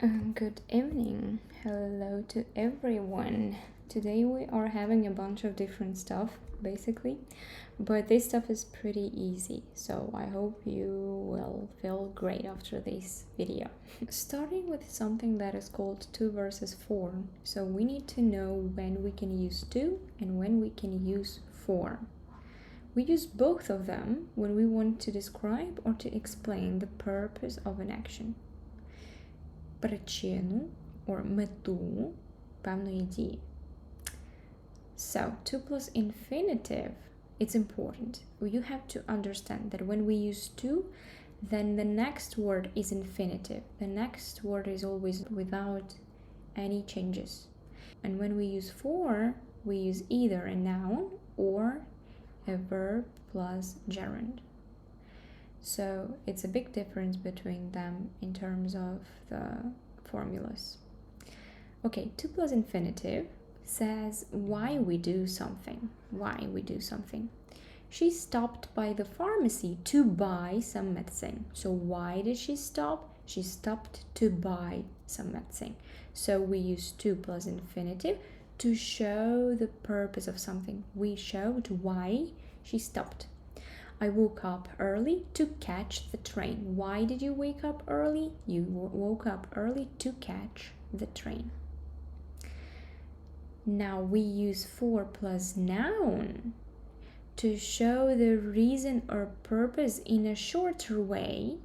Good evening. Hello to everyone. Today we are having a bunch of different stuff, basically, but this stuff is pretty easy, so I hope you will feel great after this video. Starting with something that is called to versus for. So we need to know when we can use to and when we can use for. We use both of them when we want to describe or to explain the purpose of an action. Причину or мету певної дії. So, to plus infinitive, it's important. You have to understand that when we use to, then the next word is infinitive. The next word is always without any changes. And when we use for, we use either a noun or a verb plus gerund. So it's a big difference between them in terms of the formulas. Okay, to plus infinitive says why we do something. Why we do something. She stopped by the pharmacy to buy some medicine. So why did she stop? She stopped to buy some medicine. So we use to plus infinitive to show the purpose of something. We showed why she stopped. I woke up early to catch the train. Why did you wake up early? You woke up early to catch the train. Now we use for plus noun to show the reason or purpose in a shorter way,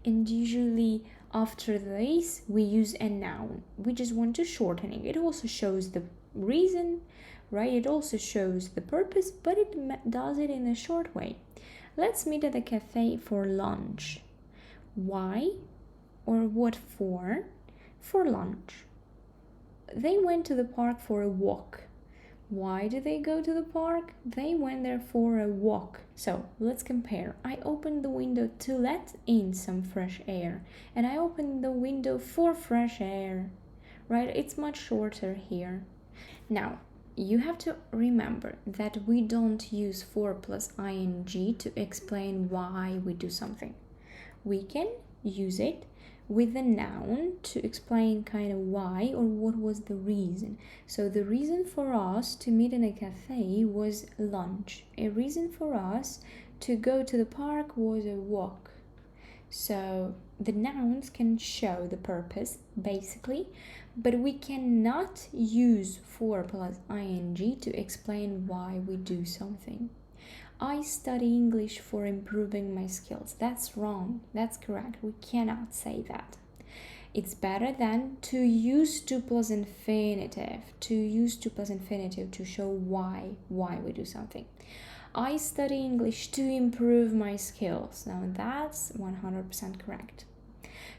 and usually after this we use a noun. We just want to shorten it. It also shows the reason, right? It also shows the purpose, but it does it in a short way. Let's meet at a cafe for lunch. Why or what for? For lunch. They went to the park for a walk. Why did they go to the park? They went there for a walk. So let's compare. I opened the window to let in some fresh air, and I opened the window for fresh air. Right? It's much shorter here. Now, you have to remember that we don't use for plus ing to explain why we do something. We can use it with a noun to explain kind of why or what was the reason. So the reason for us to meet in a cafe was lunch. A reason for us to go to the park was a walk. So the nouns can show the purpose, basically, but we cannot use for plus ing to explain why we do something. I study English for improving my skills. That's wrong. That's correct. We cannot say that. It's better than to use to plus infinitive. To use to plus infinitive to show why we do something. I study English to improve my skills. Now that's 100% correct.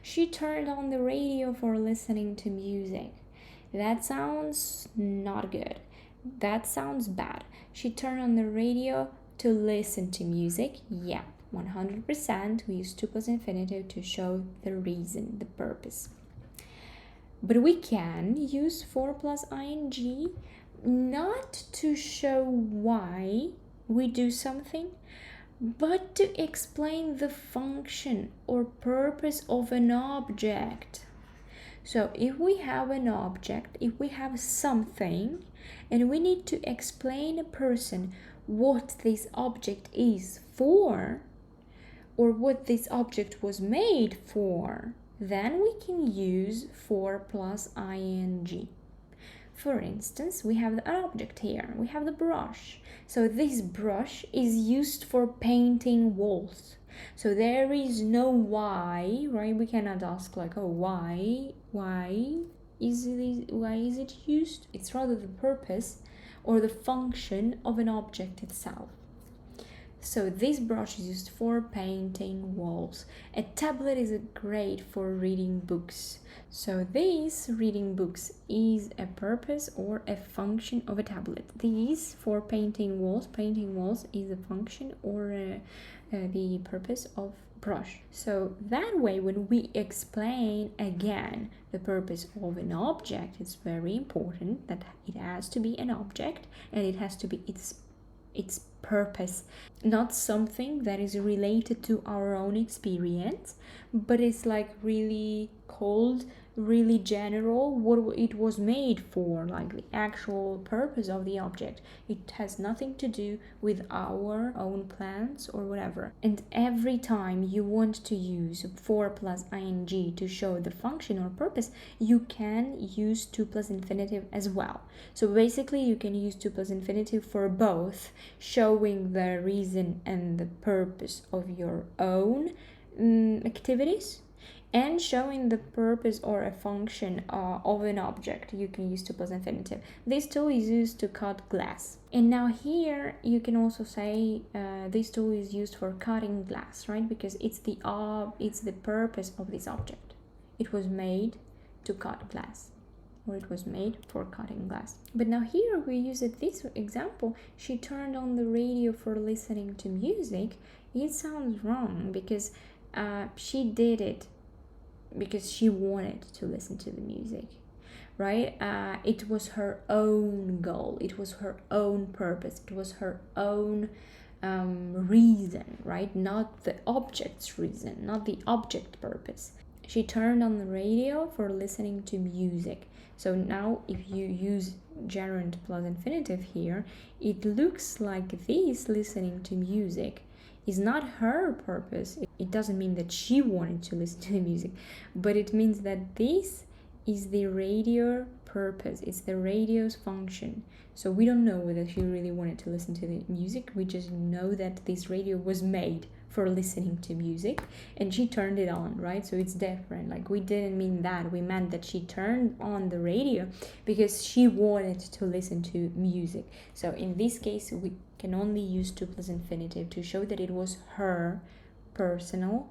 She turned on the radio for listening to music. That sounds not good. That sounds bad. She turned on the radio to listen to music. Yeah, 100%. We use to plus infinitive to show the reason, the purpose. But we can use for plus ing not to show why we do something, but to explain the function or purpose of an object. So if we have an object, if we have something, and we need to explain a person what this object is for, or what this object was made for, then we can use for plus ing. For instance, we have an object here. We have the brush. So this brush is used for painting walls. So there is no why, right? We cannot ask like, oh, why is it used? It's rather the purpose or the function of an object itself. So this brush is used for painting walls. A tablet is great for reading books. So this reading books is a purpose or a function of a tablet. This for painting walls is a function or the purpose of brush. So that way when we explain again the purpose of an object, it's very important that it has to be an object and it has to be its purpose, not something that is related to our own experience, but it's like really cold really general, what it was made for, like the actual purpose of the object. It has nothing to do with our own plans or whatever. And every time you want to use for plus ing to show the function or purpose, you can use to plus infinitive as well. So basically you can use to plus infinitive for both showing the reason and the purpose of your own activities, and showing the purpose or a function of an object. You can use to plus infinitive. This tool is used to cut glass. And now here you can also say this tool is used for cutting glass, right? Because it's the purpose of this object. It was made to cut glass, or it was made for cutting glass. But now here we use this example. She turned on the radio for listening to music. It sounds wrong because she did it because she wanted to listen to the music, right? It was her own goal, it was her own purpose, it was her own reason, right? Not the object's reason, not the object purpose. She turned on the radio for listening to music. So now if you use gerund plus infinitive here, it looks like this listening to music is not her purpose. It doesn't mean that she wanted to listen to the music, but it means that this is the radio purpose, it's the radio's function. So we don't know whether she really wanted to listen to the music, we just know that this radio was made for listening to music and she turned it on, right? So it's different. Like, we didn't mean that, we meant that she turned on the radio because she wanted to listen to music. So in this case we can only use to plus infinitive to show that it was her personal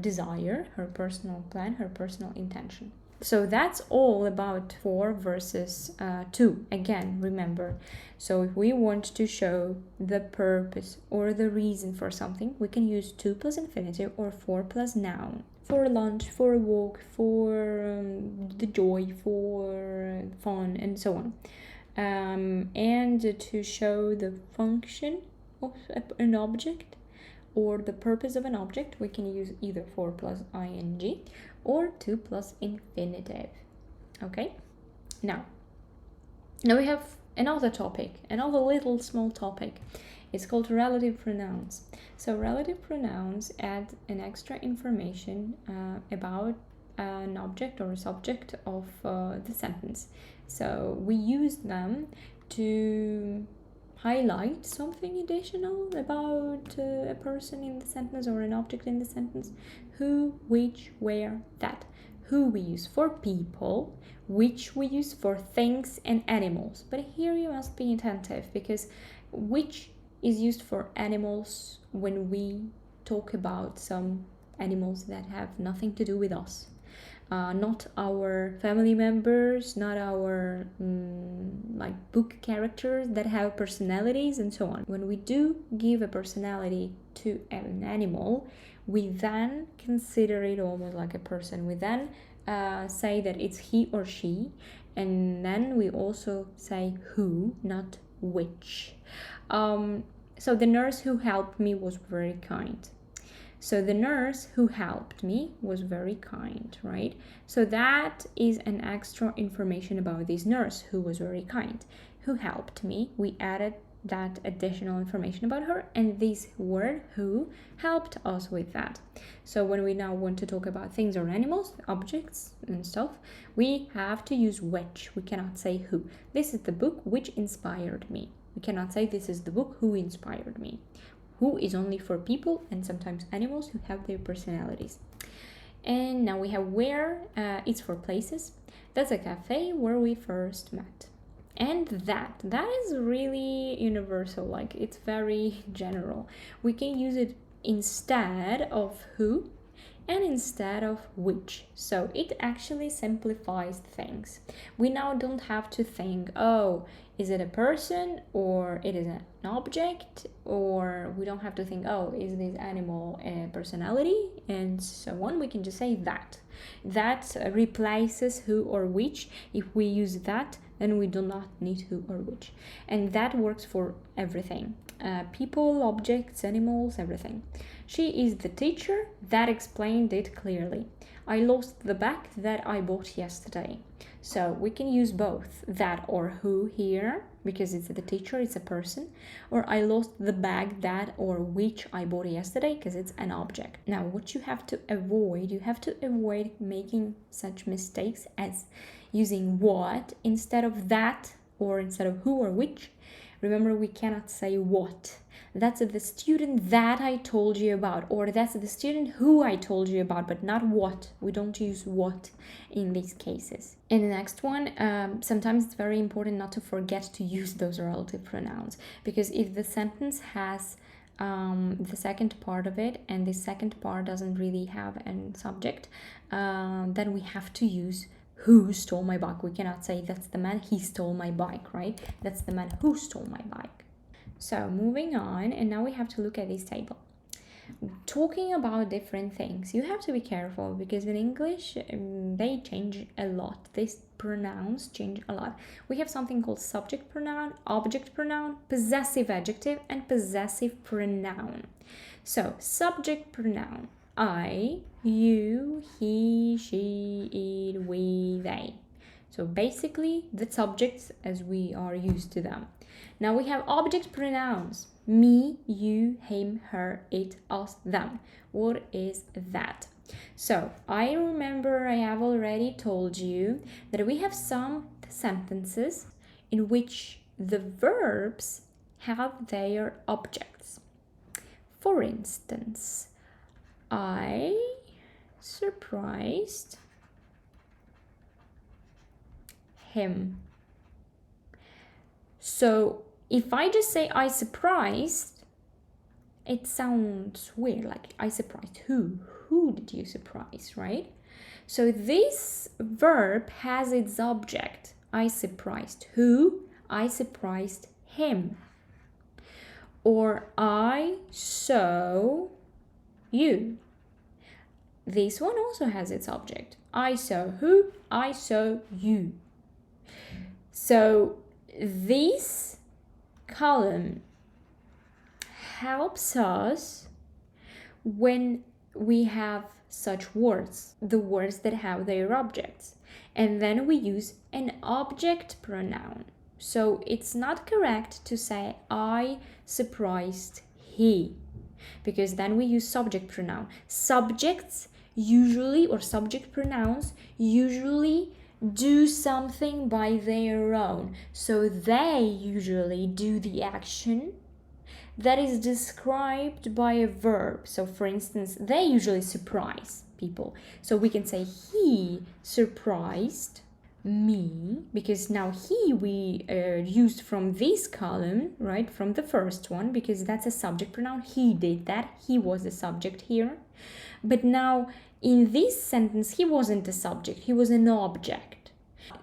desire, her personal plan, her personal intention. So that's all about for versus to. Again, remember, so if we want to show the purpose or the reason for something, we can use to plus infinitive or for plus noun. For lunch, for a walk, for the joy, for fun, and so on. And to show the function of an object or the purpose of an object, we can use either for plus ing or to plus infinitive. Okay, now we have another topic, another little small topic. It's called relative pronouns. So relative pronouns add an extra information about an object or a subject of the sentence. So we use them to highlight something additional about a person in the sentence or an object in the sentence. Who, which, where, that. Who we use for people, which we use for things and animals. But here you must be attentive, because which is used for animals when we talk about some animals that have nothing to do with us. Not our family members, not our like book characters that have personalities and so on. When we do give a personality to an animal, we then consider it almost like a person. We then say that it's he or she, and then we also say who, not which. So the nurse who helped me was very kind. So the nurse who helped me was very kind, right? So that is an extra information about this nurse who was very kind. Who helped me, we added that additional information about her, and this word who helped us with that. So when we now want to talk about things or animals, objects and stuff, we have to use which. We cannot say who. This is the book which inspired me. We cannot say this is the book who inspired me. Who is only for people and sometimes animals who have their personalities. And now we have where, it's for places. That's a cafe where we first met. And that is really universal, like it's very general. We can use it instead of who and instead of which. So it actually simplifies things. We now don't have to think, oh, is it a person or it is an object? Or we don't have to think, oh, is this animal a personality? And so on. We can just say that. That replaces who or which. If we use that, and we do not need who or which. And that works for everything. People, objects, animals, everything. She is the teacher that explained it clearly. I lost the bag that I bought yesterday. So we can use both that or who here, because it's the teacher, it's a person, or I lost the bag that or which I bought yesterday, because it's an object. Now, what you have to avoid making such mistakes as using what instead of that, or instead of who or which. Remember, we cannot say what. That's the student that I told you about, or that's the student who I told you about, but not what. We don't use what in these cases. In the next one, sometimes it's very important not to forget to use those relative pronouns, because if the sentence has the second part of it and the second part doesn't really have a subject, then we have to use who stole my bike. We cannot say that's the man, he stole my bike, right? That's the man who stole my bike. So moving on, and now we have to look at this table. Talking about different things, you have to be careful, because in English they change a lot. These pronouns change a lot. We have something called subject pronoun, object pronoun, possessive adjective, and possessive pronoun. So subject pronoun: I, you, he, she, it, we, they. So basically the subjects as we are used to them. Now we have object pronouns: me, you, him, her, it, us, them. What is that? So I remember I have already told you that we have some sentences in which the verbs have their objects. For instance, I surprised him. So if I just say I surprised, it sounds weird, like I surprised who? Who did you surprise, right? So this verb has its object. I surprised who? I surprised him. Or I saw you. This one also has its object. I saw who? I saw you. So this column helps us when we have such words, the words that have their objects. And then we use an object pronoun. So it's not correct to say I surprised he, because then we use subject pronoun. Subjects usually, or subject pronouns usually, do something by their own. So they usually do the action that is described by a verb. So for instance, they usually surprise people. So we can say he surprised me, because now he we used from this column, right, from the first one, because that's a subject pronoun. He did that, he was the subject here. But now in this sentence he wasn't the subject, he was an object.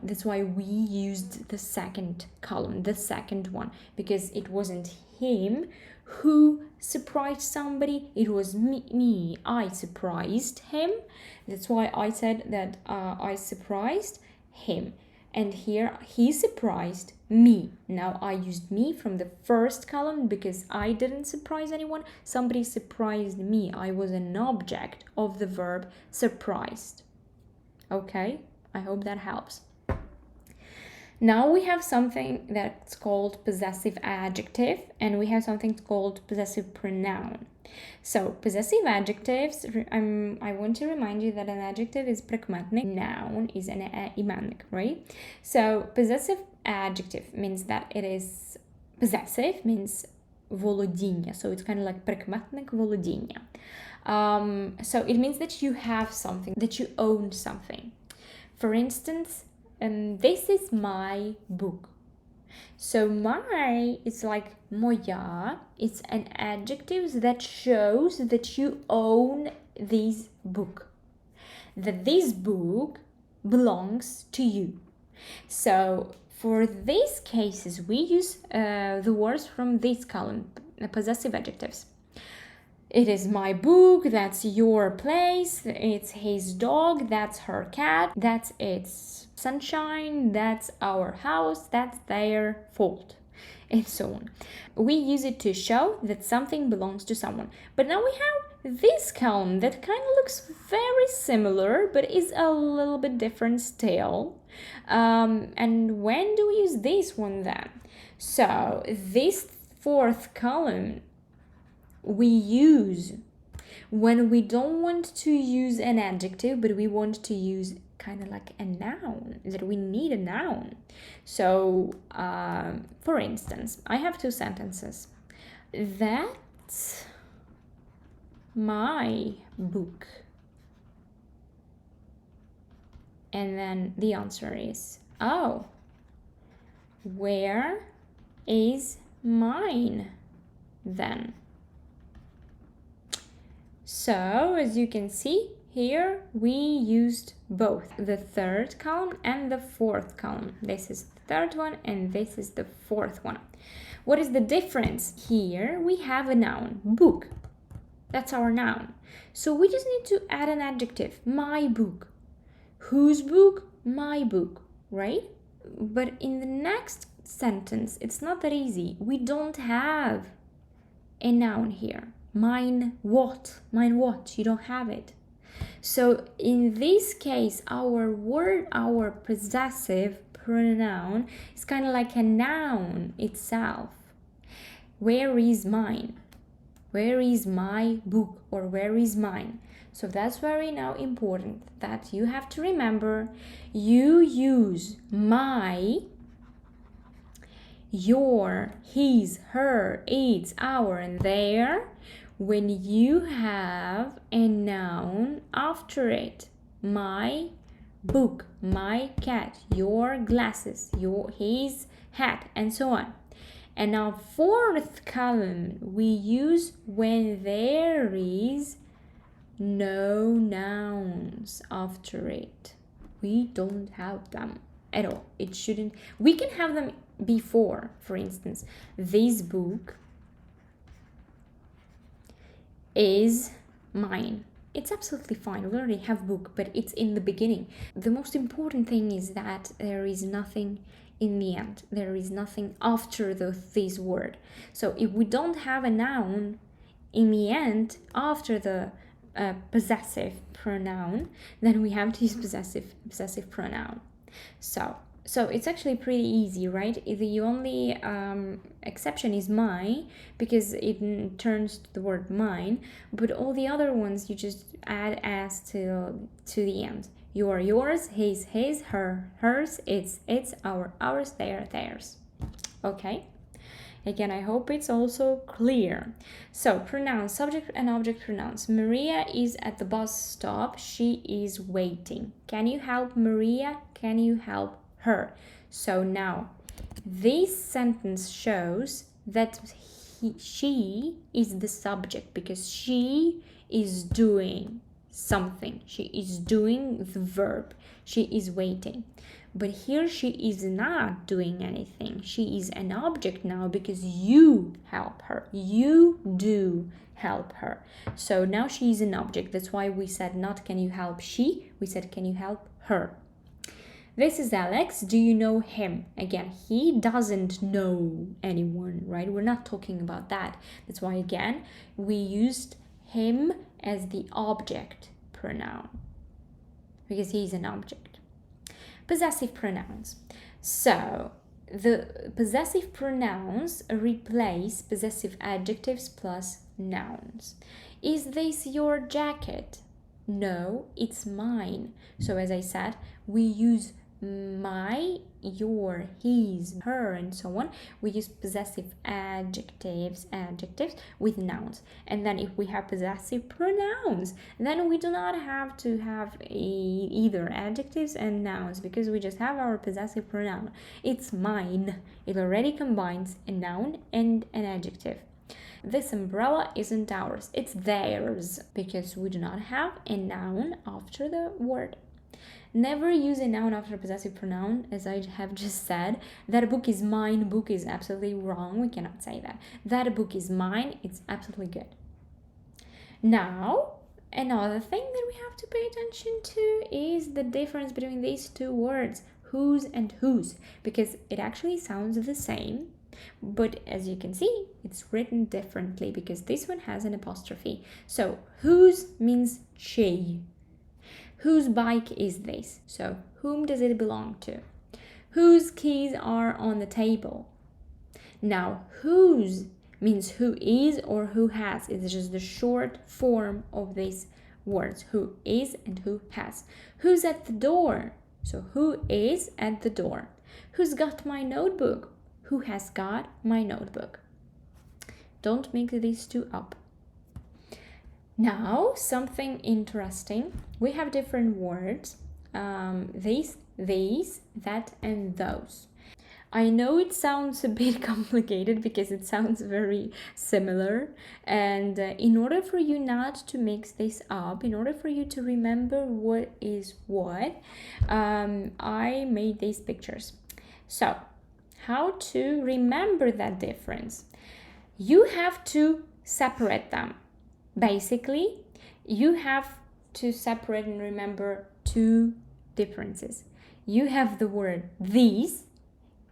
That's why we used the second column, the second one, because it wasn't him who surprised somebody, it was me. I surprised him. That's why I said that I surprised him. And here he surprised me. Now I used me from the first column because I didn't surprise anyone. Somebody surprised me. I was an object of the verb surprised. Okay, I hope that helps. Now we have something that's called possessive adjective, and we have something called possessive pronoun. So possessive adjectives, I want to remind you that an adjective is pragmatic, noun is an imantic, right? So possessive adjective means that it is possessive, means володіння. So it's kind of like pragmatic володіння. So it means that you have something, that you own something. For instance, this is my book. So my is like moja. It's an adjective that shows that you own this book, that this book belongs to you. So for these cases we use the words from this column, possessive adjectives. It is my book, that's your place, it's his dog, that's her cat, that's its sunshine, that's our house, that's their fault, and so on. We use it to show that something belongs to someone. But now we have this column that kind of looks very similar, but is a little bit different still. And when do we use this one then? So this fourth column we use when we don't want to use an adjective, but we want to use kind of like a noun, that we need a noun. So, for instance, I have two sentences. That's my book. And then the answer is, oh, where is mine then? So, as you can see, here we used both the third column and the fourth column. This is the third one and this is the fourth one. What is the difference? Here we have a noun, book. That's our noun. So we just need to add an adjective, my book. Whose book? My book, right? But in the next sentence, it's not that easy. We don't have a noun here. Mine what? Mine what? You don't have it. So in this case, our word, our possessive pronoun is kind of like a noun itself. Where is mine? Where is my book? Or where is mine? So that's very now important that you have to remember. You use my, your, his, her, its, our, and their when you have a noun after it. My book, my cat, your glasses, his hat, and so on. And now fourth column we use when there is no nouns after it. We don't have them at all. It shouldn't. We can have them before. For instance, this book is mine. It's absolutely fine. We already have book, but it's in the beginning. The most important thing is that there is nothing in the end. There is nothing after this word. So if we don't have a noun in the end after the possessive pronoun, then we have to use possessive pronoun. So it's actually pretty easy, right? The only exception is my, because it turns to the word mine, but all the other ones you just add as to the end. Your, yours, his, her, hers, its, our, ours, their, theirs. Okay? Again, I hope it's also clear. So, pronouns, subject and object pronouns. Maria is at the bus stop. She is waiting. Can you help Maria? Can you help her? So now, this sentence shows that she is the subject because she is doing something. She is doing the verb. She is waiting. But here she is not doing anything. She is an object now because you help her. You do help her. So now she is an object. That's why we said not can you help she, we said can you help her. This is Alex. Do you know him? Again, he doesn't know anyone, right? We're not talking about that. That's why, again, we used him as the object pronoun because he's an object. Possessive pronouns. So, the possessive pronouns replace possessive adjectives plus nouns. Is this your jacket? No, it's mine. So, as I said, we use my, your, his, her, and so on. We use possessive adjectives with nouns. And then if we have possessive pronouns, then we do not have to have either adjectives and nouns because we just have our possessive pronoun. It's mine. It already combines a noun and an adjective. This umbrella isn't ours, it's theirs because we do not have a noun after the word. Never use a noun after a possessive pronoun, as I have just said. That book is mine, book is absolutely wrong. We cannot say that. That book is mine, it's absolutely good. Now, another thing that we have to pay attention to is the difference between these two words, whose and whose, because it actually sounds the same, but as you can see, it's written differently because this one has an apostrophe. So, whose means she. Whose bike is this? So, whom does it belong to? Whose keys are on the table? Now, whose means who is or who has. It's just the short form of these words, who is and who has. Who's at the door? So, who is at the door? Who's got my notebook? Who has got my notebook? Don't mix these two up. Now, something interesting. We have different words. These, that, and those. I know it sounds a bit complicated because it sounds very similar, and in order for you not to mix this up, in order for you to remember what is what, I made these pictures. So, how to remember that difference? You have to separate them. Basically, you have to separate and remember two differences. You have the word these.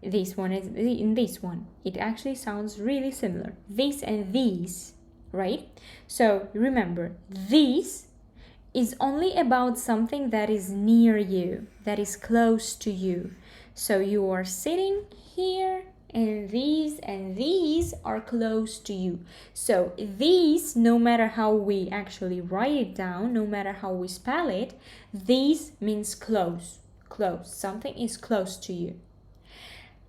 This one is in this one. It actually sounds really similar. This and these, right? So remember, this is only about something that is near you, that is close to you. So you are sitting here and these are close to you. So these, no matter how we actually write it down, no matter how we spell it, these means close. Close. Something is close to you.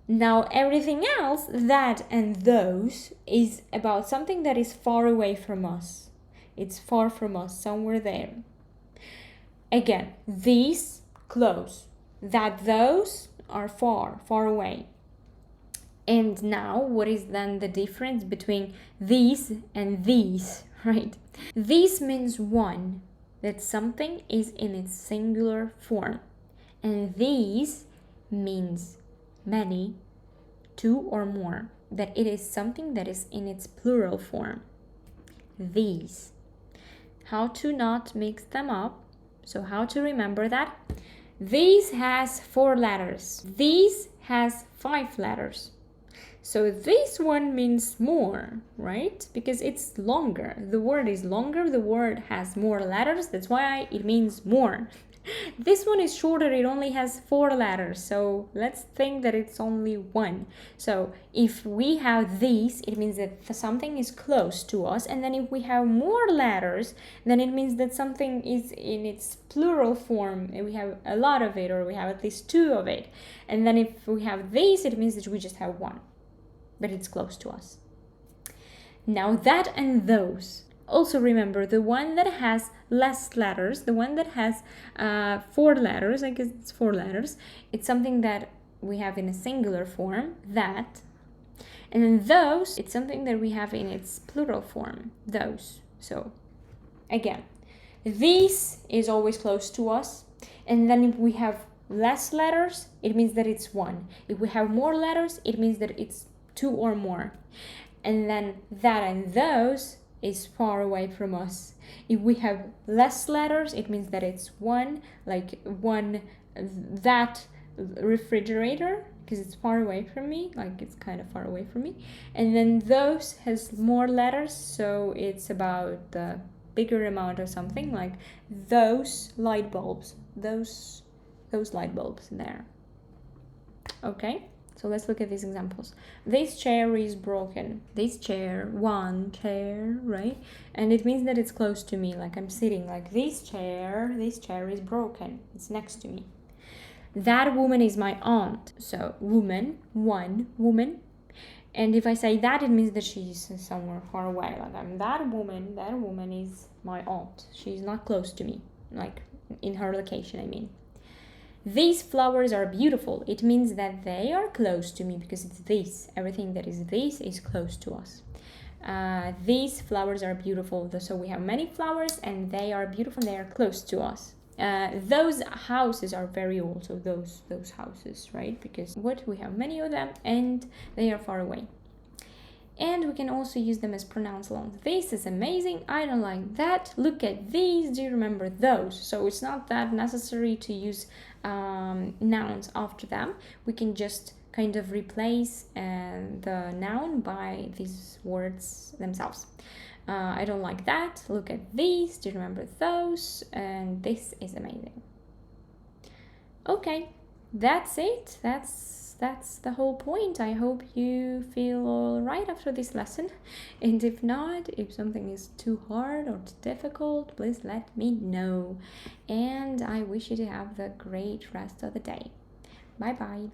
Now, everything else, that and those, is about something that is far away from us. It's far from us, somewhere there. Again, these, close. That, those, are far, far away. And now, what is then the difference between these and these, right? This means one, that something is in its singular form. And these means many, two or more, that it is something that is in its plural form. These. How to not mix them up. So how to remember that? These has 4 letters. These has 5 letters. So this one means more, right? Because it's longer. The word is longer. The word has more letters. That's why it means more. This one is shorter, it only has 4 letters, so let's think that it's only 1. So if we have these, it means that something is close to us, and then if we have more letters, then it means that something is in its plural form, and we have a lot of it, or we have at least 2 of it. And then if we have these, it means that we just have 1, but it's close to us. Now that and those. Also remember, the one that has less letters, the one that has 4 letters, I guess it's 4 letters, it's something that we have in a singular form, that. And then those, it's something that we have in its plural form, those. So, again, this is always close to us. And then if we have less letters, it means that it's 1. If we have more letters, it means that it's 2 or more. And then that and those is far away from us. If we have less letters, it means that it's 1, like 1, that refrigerator, because it's far away from me, like it's kind of far away from me. And then those has more letters, so it's about the bigger amount of something, like those light bulbs, those light bulbs there. Okay? So let's look at these examples. This chair is broken. This chair, one chair, right? And it means that it's close to me, like I'm sitting, like this chair is broken. It's next to me. That woman is my aunt. So woman, one woman. And if I say that, it means that she's somewhere far away. Like I'm that woman is my aunt. She's not close to me, like in her location, I mean. These flowers are beautiful. It means that they are close to me because it's this. Everything that is this is close to us. These flowers are beautiful. So we have many flowers and they are beautiful. They are close to us. Those houses are very old. So those houses, right? Because we have many of them and they are far away. And we can also use them as pronouns along. This is amazing. I don't like that. Look at these. Do you remember those? So it's not that necessary to use nouns after them. We can just kind of replace the noun by these words themselves. I don't like that. Look at these. Do you remember those? And this is amazing. Okay, that's it. That's the whole point. I hope you feel all right after this lesson. And if not, if something is too hard or too difficult, please let me know. And I wish you to have the great rest of the day. Bye bye.